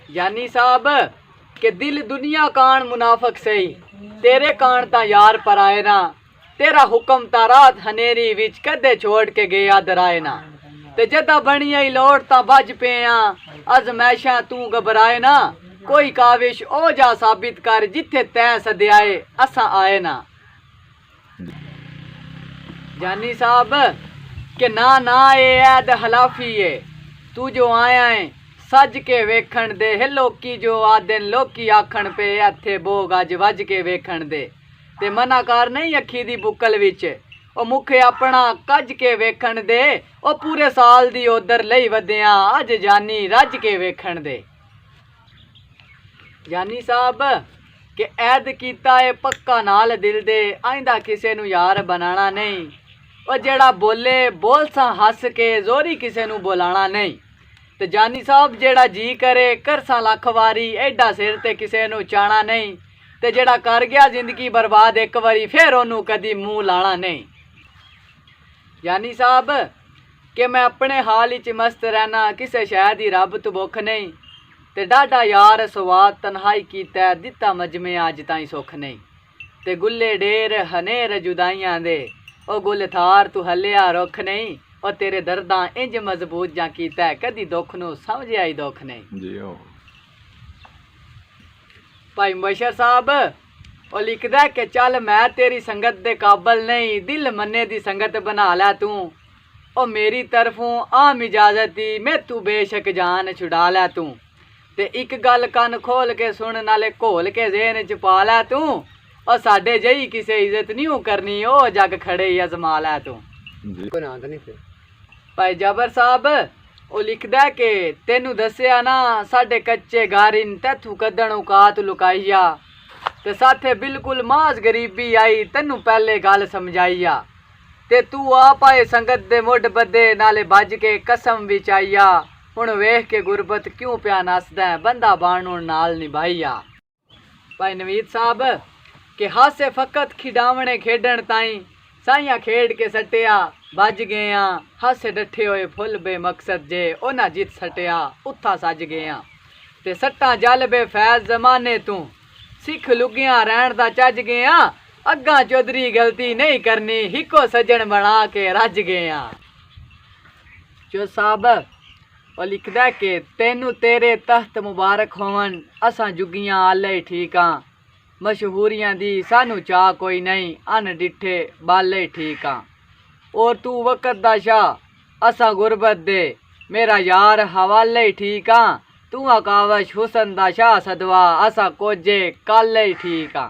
यानी साहब के दिल दुनिया कान मुनाफक सही, तेरे कान ता यार पर आए ना, तेरा हुक्म ता रात हनेरी विच कदे छोड़ के गया दराए ना, ते जदा बनिया ही लोड़ ता बज पिया अजमैशा तू घबराए ना, कोई काविश ओ जा साबित कर जिथे तैं सदयाए असा आए ना। जानी साहब के ना ए ऐद हलाफी है, तू जो आया है सज के वेखण दे है, लोकी जो आदन लोकी आखण पे इथे बोग अज वज के वेखण दे, ते मना कर नहीं अखी दी बुकल विच ओ मुखे अपना कज के वेखण दे, ओ पूरे साल दी उधर लई वधिया अज जानी रज के वेखण दे। जानी साहब के ऐद कीता है पक्का नाल दिल दे, आइंदा किसे नू यार बनाना नहीं, ओ जेड़ा बोले बोल सा हस के जोरी किसे नू बोलाना नहीं, ते जानी साहब जेड़ा जी करे कर सा लख वारी एडा सिर ते किसे नू चाणा नहीं, ते जेड़ा कर गया जिंदगी बर्बाद एक वारी फिर ओनू कदी मुंह लाना नहीं। यानी साहब कि मैं अपने हाल इच मस्त रहना, किसे शह दी रब तो भुख नहीं, ते डाडा यार स्वाद तन्हाई कीता दिता मजमे अज ताई सुख नहीं, ते गुल्ले डेर हनेर जुदाइयां दे ओ गुल थार तू हलिया रुख नहीं, और तेरे दर्दा इंज मजबूत जा कीता कदी दुख नू समझ आई दुख नहीं जी। भाई मुबशर साहब ओ लिखदा कि चल मैं तेरी संगत दे काबल नहीं, दिल मन्ने दी संगत बना लै तू, ओ मेरी तरफों आम इजाजत दी मैं तू बेशक जान छुड़ा लै तू, ते एक गल कन खोल के सुन नाले घोल के ज़हन च पा लै तू, और साडे जही किसे इज्जत नहीं करनी ओ जग खड़े ही अजमा लै तू। भाई जबर साहब ओ लिखदा कि तेनू दस्या ना साडे कच्चे गारिन तैथू कदन औकात लुकाइया, ते साथे बिल्कुल माज गरीबी आई तेनू पहले गल समझाइया, ते तू आप आए संगत दे मुड बदे नाले बज के कसम विच आइया, हुण वेख के गुरबत क्यों प्या नसदा बंदा बाणू नाल निभाइया। भाई नवीद साहब के हासे फकत खिडावणे खेडण ताई साइया खेड के सटिया बज गया, हासे डठे होए फुल बे मकसद जे ओना जित सटिया उथा सज गया, ते सट्टा जल बे फैज जमाने तू सिख लुगिया रहन दा चज गया, अग्गा चौधरी गलती नहीं करनी हिको सजन बना के रज गया। जो साहब ओ लिखदा के तेनू तेरे तख्त मुबारक होवन असां जुगियां आले ठीक आ, मशहूरियां दी सानू चाह कोई नहीं अन डिठे बाले ठीक आ, और तू वक़्त दा शाह असा गुरबत दे मेरा यार हवाले ठीक आ, तू आकावश हुसन दा शाह सदवा असा कोजे काले ठीक आ।